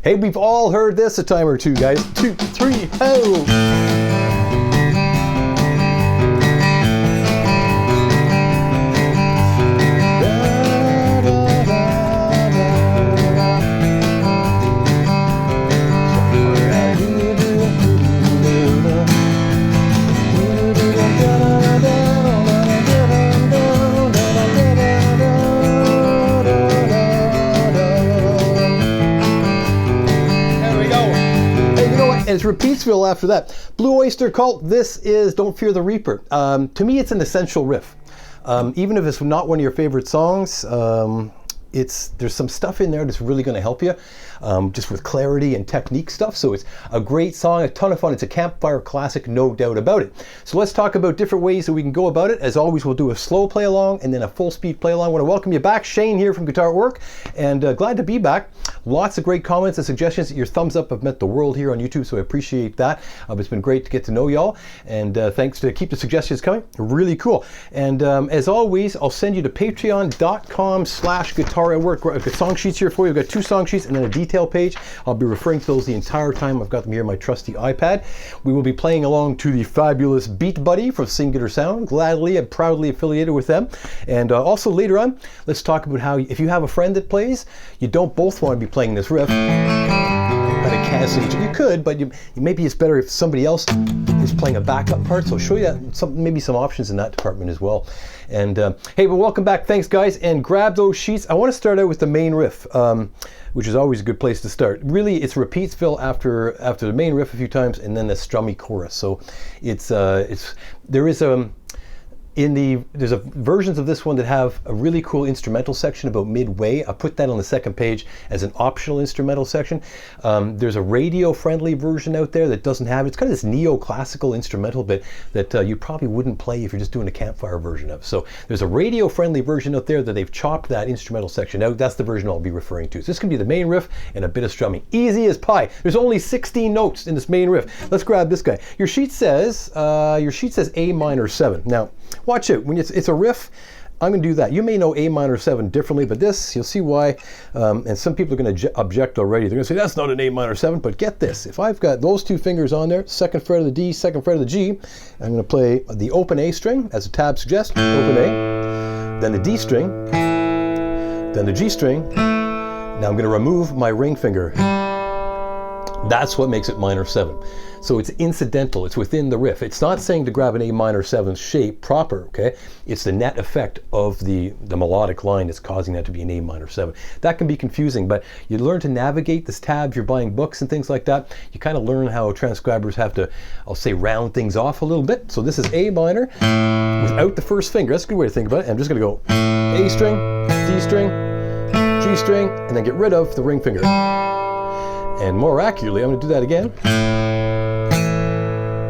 Hey, we've all heard this a time or two, guys. 2, 3, ho! It's Repeatsville after that. Blue Oyster Cult, this is Don't Fear the Reaper. To me, it's an essential riff. Even if it's not one of your favorite songs, there's some stuff in there that's really going to help you, just with clarity and technique stuff. So it's a great song, a ton of fun. It's a campfire classic, no doubt about it. So let's talk about different ways that we can go about it. As always, we'll do a slow play along and then a full speed play along. I want to welcome you back. Shane here from Guitar at Work, and glad to be back. Lots of great comments and suggestions. Your thumbs up have meant the world here on YouTube, so I appreciate that. It's been great to get to know y'all, and thanks to keep the suggestions coming. Really cool. And as always, I'll send you to patreon.com/guitaratwork. Song sheets here for you. We've got 2 song sheets and then a detail page. I'll be referring to those the entire time. I've got them here on my trusty iPad. We will be playing along to the fabulous BeatBuddy from Singular Sound. Gladly and proudly affiliated with them. And also later on, let's talk about how if you have a friend that plays, you don't both want to be playing this riff. But it can, you could, but maybe it's better if somebody else is playing a backup part. So I'll show you maybe some options in that department as well. And hey, but welcome back. Thanks, guys. And grab those sheets. I want to start out with the main riff, which is always a good place to start. Really, it's Repeatsville after the main riff a few times, and then the strummy chorus. So there's versions of this one that have a really cool instrumental section about midway. I put that on the second page as an optional instrumental section. There's a radio-friendly version out there that doesn't have it. It's kind of this neoclassical instrumental bit that you probably wouldn't play if you're just doing a campfire version of. So there's a radio-friendly version out there that they've chopped that instrumental section out. That's the version I'll be referring to. So this can be the main riff and a bit of strumming. Easy as pie. There's only 16 notes in this main riff. Let's grab this guy. Your sheet says A minor 7. Now, watch it. When it's a riff, I'm going to do that. You may know A minor 7 differently, but this, you'll see why. And some people are going to object already. They're going to say, that's not an A minor 7, but get this. If I've got those 2 fingers on there, second fret of the D, second fret of the G, I'm going to play the open A string, as the tab suggests, open A, then the D string, then the G string. Now I'm going to remove my ring finger. That's what makes it minor 7. So it's incidental, it's within the riff. It's not saying to grab an A minor 7 shape proper, okay? It's the net effect of the melodic line that's causing that to be an A minor 7. That can be confusing, but you learn to navigate this tab if you're buying books and things like that. You kind of learn how transcribers have to, I'll say, round things off a little bit. So this is A minor without the first finger. That's a good way to think about it. I'm just gonna go A string, D string, G string, and then get rid of the ring finger. And more accurately, I'm going to do that again.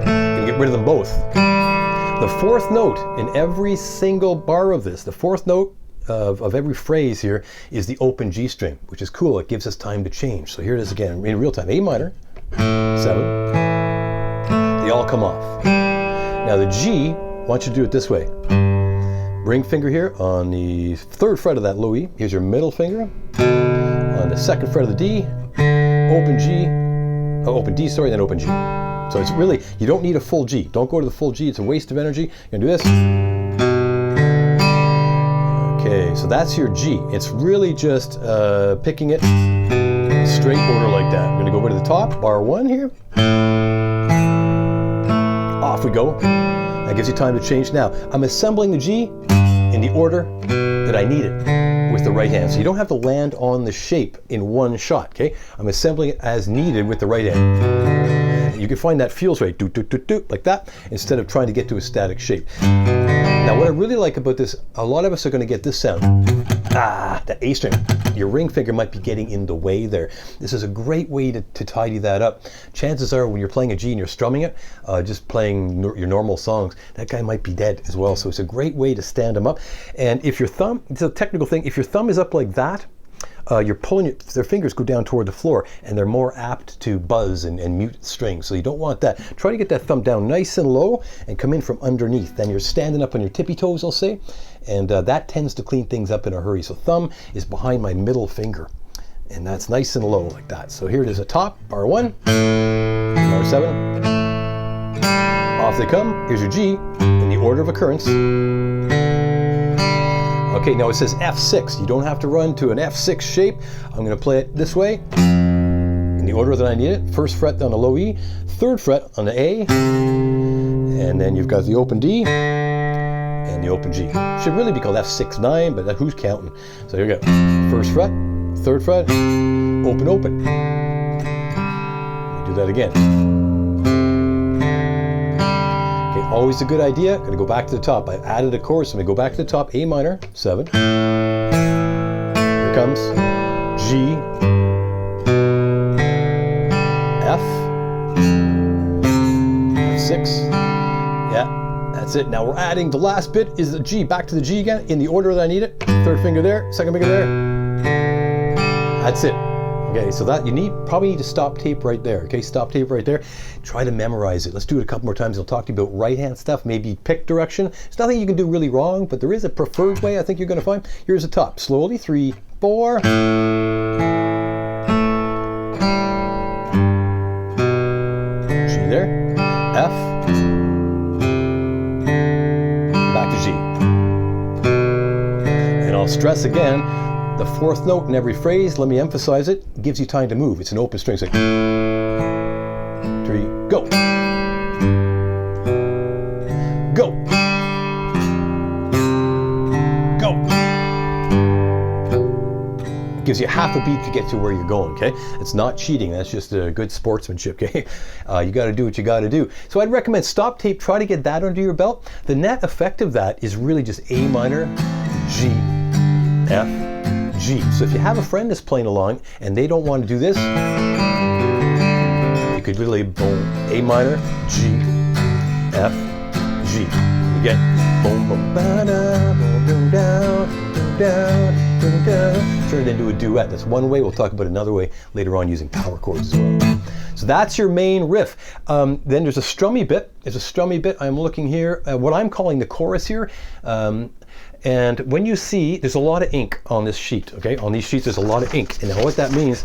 And get rid of them both. The 4th note in every single bar of this, the 4th note of every phrase here is the open G string, which is cool. It gives us time to change. So here it is again in real time. A minor, 7. They all come off. Now the G, I want you to do it this way. Ring finger here on the 3rd fret of that low E. Here's your middle finger. On the 2nd fret of the D. Open D, sorry, then open G. So it's really, you don't need a full G. Don't go to the full G, it's a waste of energy. You're gonna do this. Okay, so that's your G. It's really just picking it straight order like that. I'm gonna go over to the top, bar 1 here. Off we go. That gives you time to change. Now, I'm assembling the G in the order that I need it with the right hand. So you don't have to land on the shape in one shot, okay? I'm assembling it as needed with the right hand. You can find that feels right, do, do, do, do, like that, instead of trying to get to a static shape. Now what I really like about this, a lot of us are going to get this sound. That A string. Your ring finger might be getting in the way there. This is a great way to tidy that up. Chances are when you're playing a G and you're strumming it, just playing your normal songs, that guy might be dead as well. So it's a great way to stand them up. And if your thumb, it's a technical thing, if your thumb is up like that, you're pulling it, their fingers go down toward the floor and they're more apt to buzz and mute strings. So you don't want that. Try to get that thumb down nice and low and come in from underneath. Then you're standing up on your tippy toes, I'll say. And that tends to clean things up in a hurry. So thumb is behind my middle finger. and that's nice and low like that. So here it is a top, bar 1, bar 7. Off they come. Here's your G in the order of occurrence. Okay, now it says F6. You don't have to run to an F6 shape. I'm going to play it this way in the order that I need it. First fret on the low E, third fret on the A, and then you've got the open D and the open G. Should really be called F6-9, but who's counting? So here we go. First fret, third fret, open, open. Let me do that again. Okay, always a good idea. Gonna go back to the top. I added a chord, so I'm gonna go back to the top. A minor, 7. Here comes G, F, F6. Yeah, that's it. Now we're adding the last bit is the G. Back to the G again in the order that I need it. Third finger there, second finger there. That's it. Okay, so that you probably need to stop tape right there. Okay, stop tape right there. Try to memorize it. Let's do it a couple more times. I'll talk to you about right hand stuff, maybe pick direction. There's nothing you can do really wrong, but there is a preferred way I think you're going to find. Here's the top. Slowly, 3, 4. G there. F. Back to G. And I'll stress again, the fourth note in every phrase, let me emphasize it, gives you time to move. It's an open string. It's like 3, go. Go. Go. It gives you half a beat to get to where you're going, okay? It's not cheating. That's just a good sportsmanship, okay? You got to do what you got to do. So I'd recommend stop tape. Try to get that under your belt. The net effect of that is really just A minor, G, F, G. So if you have a friend that's playing along and they don't want to do this, you could literally boom, A minor, G, F, G. You get boom, boom, ba da, boom, boom, down, boom, down, boom, down. Turn it into a duet. That's one way. We'll talk about another way later on using power chords as well. So that's your main riff. Then there's a strummy bit. There's a strummy bit. I'm looking here, what I'm calling the chorus here. And when you see, there's a lot of ink on this sheet, okay? On these sheets, there's a lot of ink. And now what that means,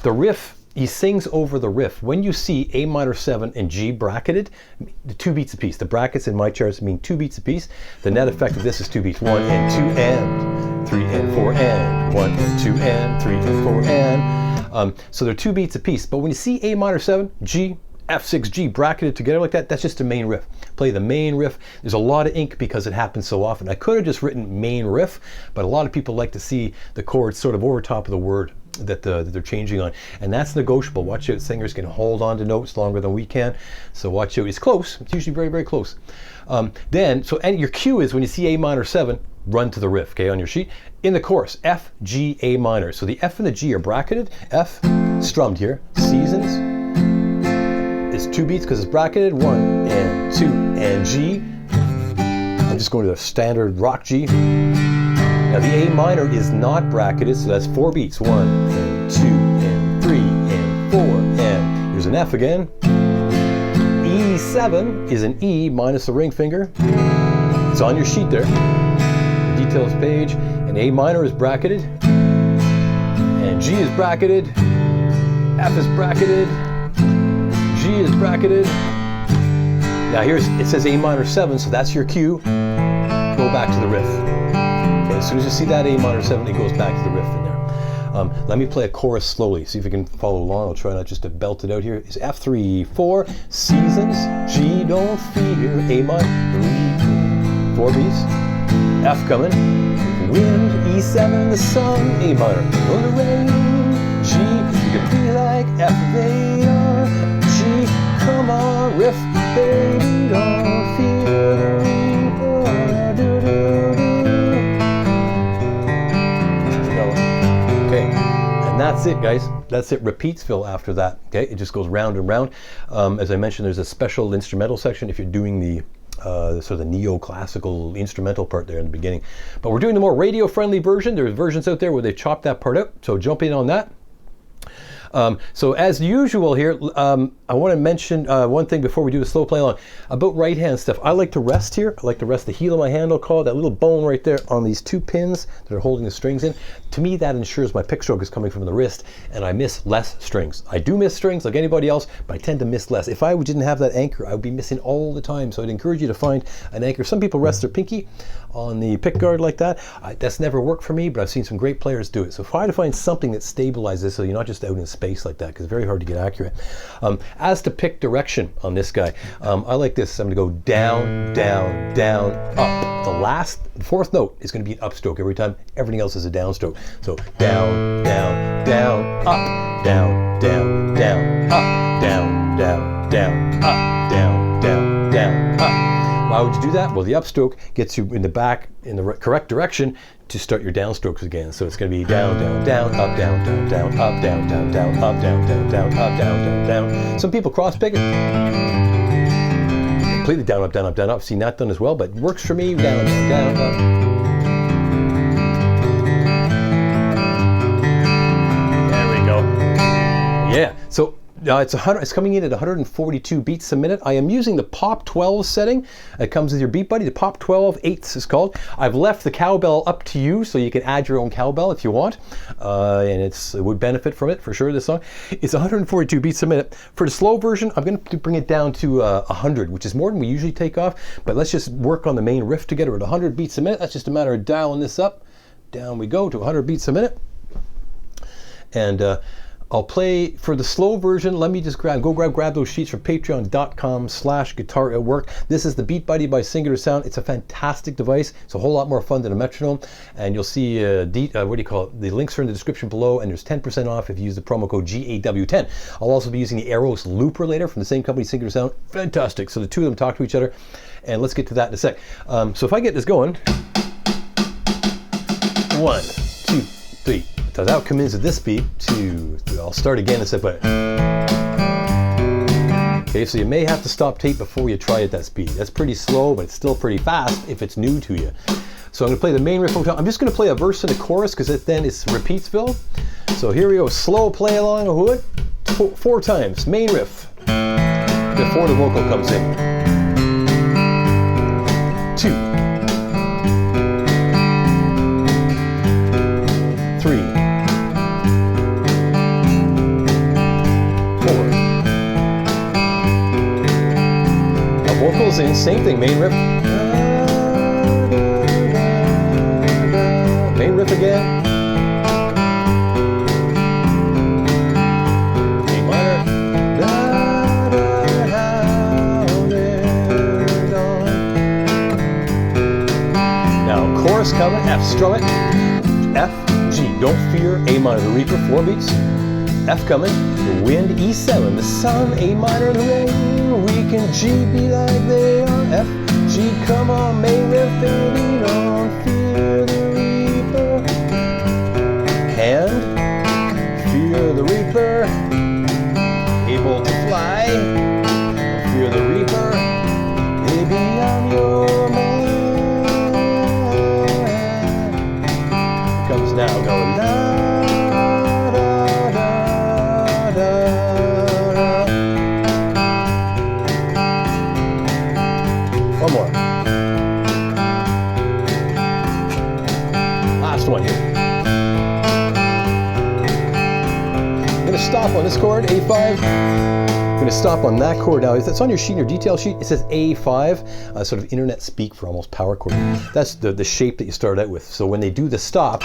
the riff, he sings over the riff. When you see A minor 7 and G bracketed, the 2 beats a piece. The brackets in my charts mean 2 beats a piece. The net effect of this is 2 beats. 1 and 2 and 3 and 4 and 1 and 2 and 3 and 4 and. So they're 2 beats a piece. But when you see A minor 7, G, F6G bracketed together like that, that's just the main riff. Play the main riff. There's a lot of ink because it happens so often. I could have just written main riff, but a lot of people like to see the chords sort of over top of the word that they're changing on. And that's negotiable. Watch out, singers can hold on to notes longer than we can. So watch out, it's close. It's usually very, very close. And your cue is when you see A minor 7, run to the riff, okay, on your sheet. In the chorus, F, G, A minor. So the F and the G are bracketed. F, strummed here. Seasons. It's 2 beats because it's bracketed. 1 and 2 and G. I'm just going to the standard rock G. Now the A minor is not bracketed, so that's 4 beats. 1 and 2 and 3 and 4 and here's an F again. E7 is an E minus the ring finger. It's on your sheet there. The details page. And A minor is bracketed. And G is bracketed. F is bracketed. G is bracketed. Now it says A minor 7, so that's your cue. Go back to the riff. Okay, as soon as you see that A minor 7, it goes back to the riff in there. Let me play a chorus slowly, see if you can follow along. I'll try not just to belt it out here. It's F3, 4, seasons, G, don't fear, A minor, 3, 4 beats, F coming, wind, E7, the sun, A minor, or the rain, G, you can be like F, they are, G, come on, riff, baby, don't fear the reaper, do-do-do. Okay, and that's it, guys. That's it. Repeatsville after that. Okay, it just goes round and round. As I mentioned, there's a special instrumental section if you're doing the sort of the neoclassical instrumental part there in the beginning. But we're doing the more radio-friendly version. There's versions out there where they chop that part out, so jump in on that. So as usual here, I want to mention one thing before we do the slow play along about right hand stuff. I like to rest here. I like to rest the heel of my hand, I'll call it, that little bone right there on these two pins that are holding the strings in. To me, that ensures my pick stroke is coming from the wrist and I miss less strings. I do miss strings like anybody else, but I tend to miss less. If I didn't have that anchor, I would be missing all the time. So I'd encourage you to find an anchor. Some people rest their pinky on the pick guard like that. That's never worked for me, but I've seen some great players do it. So try to find something that stabilizes so you're not just out in space like that, because it's very hard to get accurate. As to pick direction on this guy, I like this. I'm going to go down, down, down, up. The fourth note is going to be an upstroke every time. Everything else is a downstroke. So down, down, down, up, down, down, down, up, down, down, down, up, down, down, down, up. Why would you do that? Well, the upstroke gets you in the back in the correct direction to start your downstrokes again. So it's going to be down, down, down, up, down, down, down, up, down, down, down, up, down, down, down, up, down, down, down. Some people cross pick it. Completely down, up, down, up, down, up. I've seen that done as well, but it works for me. Down, down, down, up. There we go. Yeah. So it's coming in at 142 beats a minute. I am using the Pop 12 setting. It comes with your BeatBuddy. The Pop 12 8ths is called. I've left the cowbell up to you, so you can add your own cowbell if you want, and it would benefit from it for sure. This song, it's 142 beats a minute. For the slow version, I'm going to bring it down to 100, which is more than we usually take off. But let's just work on the main riff together at 100 beats a minute. That's just a matter of dialing this up. Down we go to 100 beats a minute, and I'll play for the slow version. Let me just grab those sheets from patreon.com/guitar@work. This is the BeatBuddy by Singular Sound. It's a fantastic device. It's a whole lot more fun than a metronome. And you'll see, the links are in the description below, and there's 10% off if you use the promo code GAW10. I'll also be using the Aeros Looper later from the same company, Singular Sound. Fantastic. So the two of them talk to each other, and let's get to that in a sec. So if I get this going, 1, 2, 3. So that comes into this beat, 2, 3. I'll start again and say, but okay, so you may have to stop tape before you try at that speed. That's pretty slow, but it's still pretty fast if it's new to you. So I'm going to play the main riff. I'm just going to play a verse and a chorus because then it's repeatsville. So here we go, slow play along with it 4 times, main riff, before the vocal comes in. 2, 3, 4. Now vocals in, same thing, main riff. Main riff again. A minor. Now chorus coming, F, strum it. F, G, don't fear, A minor, the Reaper, 4 beats. F coming, the wind, E7, the sun, A minor, the rain, weak and G be like they are. F, G, come on, main riff, baby, don't fear the Reaper. Hand, fear the Reaper, able to fly, fear the Reaper, baby, I'm your man. Comes now, going da da da da da. One more. Last one here. I'm going to stop on this chord, A5. I'm going to stop on that chord now. That's on your sheet, your detail sheet. It says A5, sort of internet speak for almost power chord. That's the shape that you start out with. So when they do the stop,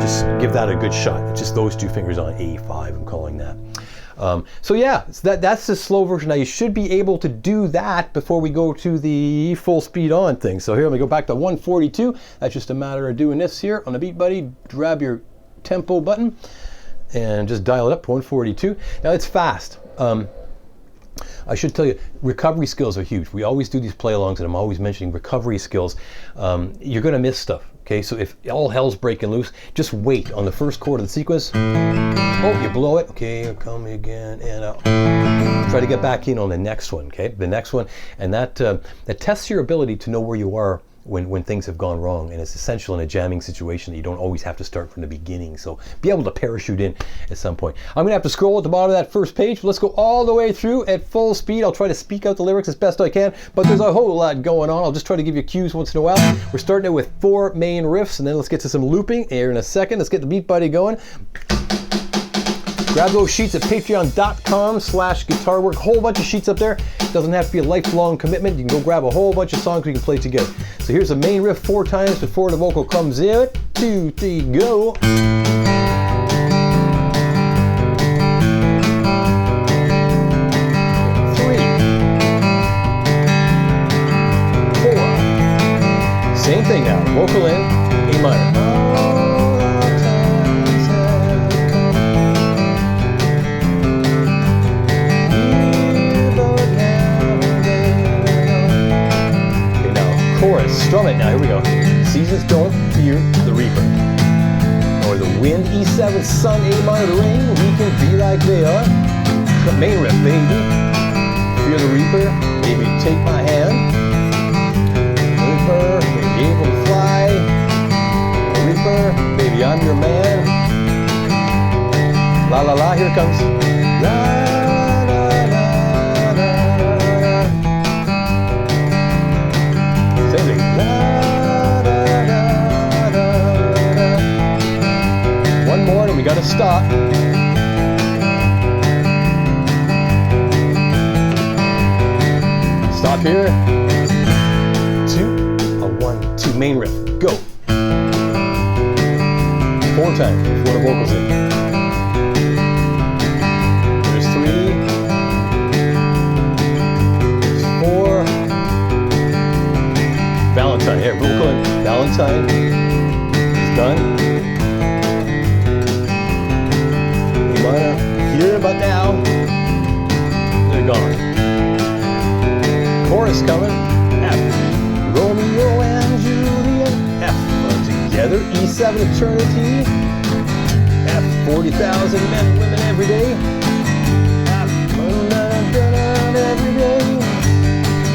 just give that a good shot. It's just those 2 fingers on A5, I'm calling that. So yeah, that's the slow version. Now you should be able to do that before we go to the full speed on thing. So here, let me go back to 142. That's just a matter of doing this here on the BeatBuddy. Grab your tempo button and just dial it up to 142. Now it's fast. I should tell you, recovery skills are huge. We always do these play-alongs, and I'm always mentioning recovery skills. You're going to miss stuff, okay? So if all hell's breaking loose, just wait on the first chord of the sequence. Oh, you blow it. Okay, come again, and try to get back in on the next one, okay? The next one, and that tests your ability to know where you are when things have gone wrong, and it's essential in a jamming situation that you don't always have to start from the beginning. So be able to parachute in at some point. I'm gonna have to scroll at the bottom of that first page, but let's go all the way through at full speed. I'll try to speak out the lyrics as best I can, but there's a whole lot going on. I'll just try to give you cues once in a while. We're starting it with 4 main riffs, and then let's get to some looping here in a second. Let's get the BeatBuddy going. Grab those sheets at patreon.com/guitarwork. Whole bunch of sheets up there. It doesn't have to be a lifelong commitment. You can go grab a whole bunch of songs we can play together. So here's the main riff 4 times before the vocal comes in. 2, 3, go. 3, 4. Same thing now. Vocal in, A minor. Chorus, strum it now, here we go. Seasons don't fear the reaper. Or the wind, E7, sun, A minor, the rain, we can be like they are. The main riff, baby. Fear the reaper, baby, take my hand. Reaper, baby, able to fly. Reaper, baby, I'm your man. La la la, here it comes. La. One more and we gotta stop. Stop here. 2, a 1, 2, main riff, go. 4 times before the vocals in. There's 3. There's 4. Valentine, here, vocal in. Valentine is done. Here, but now they're gone. Chorus coming. F. Romeo and Juliet. F. Together. E7 eternity. F. 40,000 men and women every day. F. Every day.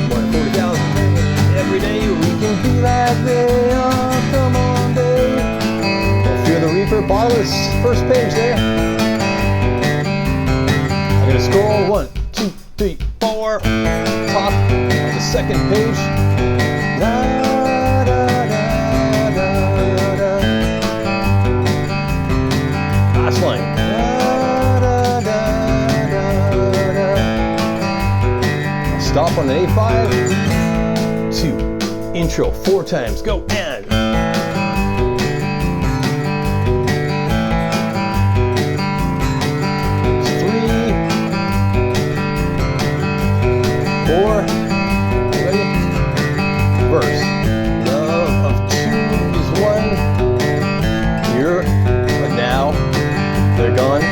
More than 40,000 men every day. We can be like they are. Come on, babe. Fear the Reaper. Bottom of this first page there. I'm going to scroll 1, 2, 3, 4. Top of the second page. Da, da, da, da, da. Last line. Da, da, da, da, da. Stop on the A5. 2. Intro 4 times. Go and. 4, ready? Verse. Love of 2 is 1. Here, but now they're gone.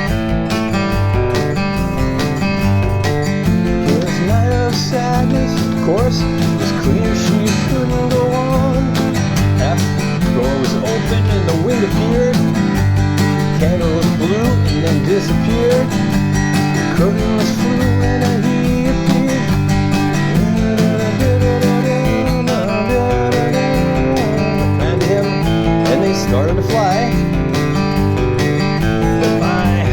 This night of sadness, chorus was clear, she couldn't go on. F, door was open and the wind appeared. Candle was blue and then disappeared. The curtain was flew and he appeared. Started to fly. Goodbye.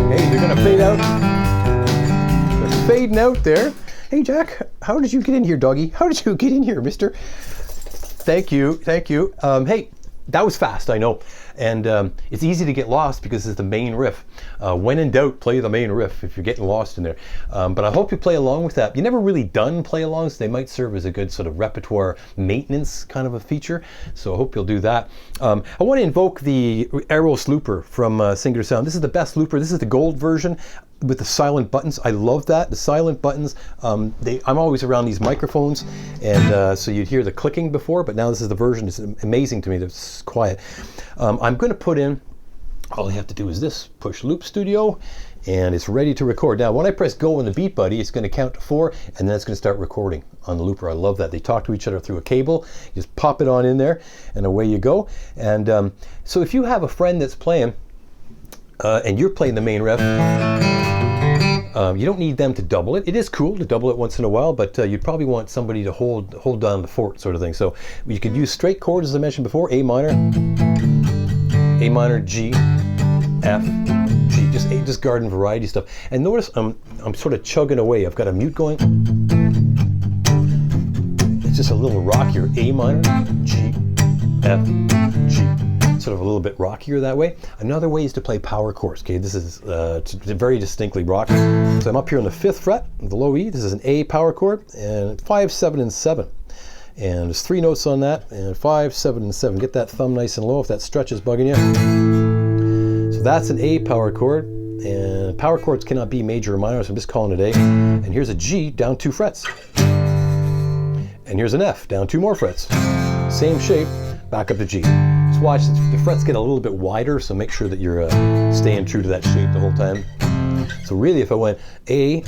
Hey, they're gonna fade out. They're fading out there. Hey, Jack, how did you get in here, doggy? How did you get in here, mister? Thank you, thank you. Hey, that was fast, I know. And it's easy to get lost because it's the main riff. When in doubt, play the main riff if you're getting lost in there. But I hope you play along with that. You never really done play-alongs. They might serve as a good sort of repertoire maintenance kind of a feature. So I hope you'll do that. I want to invoke the Aeros Looper from Singer Sound. This is the best looper. This is the gold version with the silent buttons. I love that. The silent buttons, I'm always around these microphones, and so you'd hear the clicking before, but now this is the version. It's amazing to me that it's quiet. I'm going to put in, all I have to do is this, push Loop Studio, and it's ready to record. Now, when I press go on the BeatBuddy, it's going to count to 4, and then it's going to start recording on the looper. I love that. They talk to each other through a cable. You just pop it on in there, and away you go. And so if you have a friend that's playing, and you're playing the main riff, you don't need them to double it. It is cool to double it once in a while, but you'd probably want somebody to hold down the fort sort of thing. So you could use straight chords, as I mentioned before: A minor, G, F, G, just garden variety stuff. And notice I'm sort of chugging away. I've got a mute going. It's just a little rockier. A minor, G, F, G. Sort of a little bit rockier that way. Another way is to play power chords. Okay, this is very distinctly rock. So I'm up here on the 5th fret, the low E. This is an A power chord, and 5, 7, and 7. And there's 3 notes on that, and 5, 7, and 7. Get that thumb nice and low if that stretch is bugging you. So that's an A power chord, and power chords cannot be major or minor, so I'm just calling it A. And here's a G down 2 frets. And here's an F down 2 more frets. Same shape, back up to G. Just watch, the frets get a little bit wider, so make sure that you're staying true to that shape the whole time. So really, if I went A,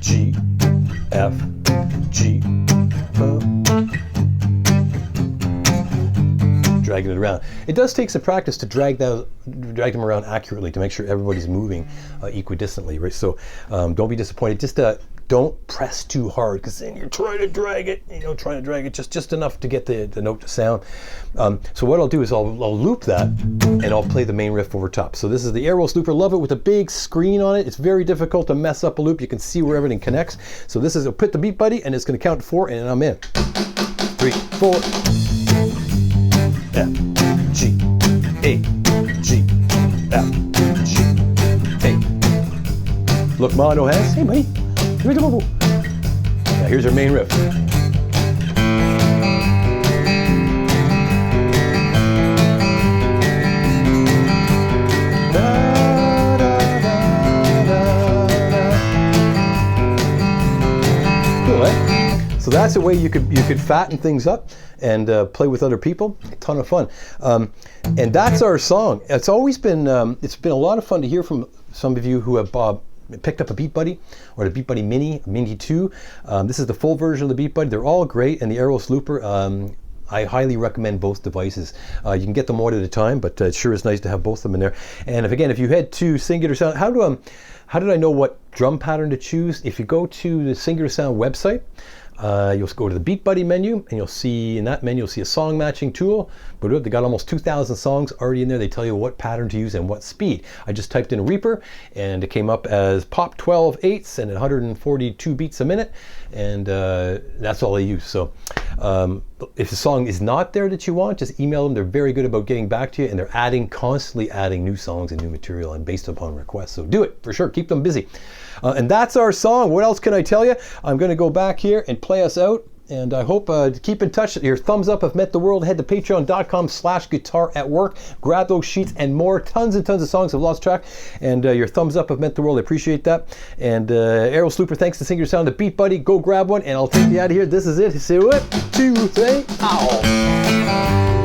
G, F, G, dragging it around. It does take some practice to drag them around accurately to make sure everybody's moving equidistantly, right? So don't be disappointed. Just don't press too hard, because then you're trying to drag it, just enough to get the note to sound. So what I'll do is I'll loop that, and I'll play the main riff over top. So this is the Aeros Looper. Love it with a big screen on it. It's very difficult to mess up a loop. You can see where everything connects. So this is, I'll put the BeatBuddy, and it's going to count to 4, and I'm in. 3, 4. F, G, A, G, F, G, A. Look, Ma, no hands. Hey, buddy. Now here's our main riff. Cool, eh? So that's a way you could fatten things up and play with other people. A ton of fun. And that's our song. It's always been it's been a lot of fun to hear from some of you who have picked up a BeatBuddy or the BeatBuddy Mini 2. This is the full version of the BeatBuddy. They're all great, and the Aeros Looper, I highly recommend both devices. You can get them one at a time, but it sure is nice to have both of them in there. And if you head to Singular Sound, how did I know what drum pattern to choose? If you go to the Singular Sound website, you'll go to the BeatBuddy menu, and you'll see in that menu, you'll see a song matching tool. But they got almost 2,000 songs already in there. They tell you what pattern to use and what speed. I just typed in Reaper, and it came up as pop 12 eighths and 142 beats a minute, and that's all I use. So if the song is not there that you want, just email them. They're very good about getting back to you, and they're constantly adding new songs and new material, and based upon requests. So do it for sure. Keep them busy. And that's our song. What else can I tell you? I'm going to go back here and play us out. And I hope to keep in touch. Your thumbs up have meant the world. Head to patreon.com/guitaratwork. Grab those sheets and more. Tons and tons of songs. I've lost track. And your thumbs up have meant the world. I appreciate that. And Aeros Looper, thanks to Singular Sound, the BeatBuddy. Go grab one, and I'll take you out of here. This is it. See what? 2, 3, ow.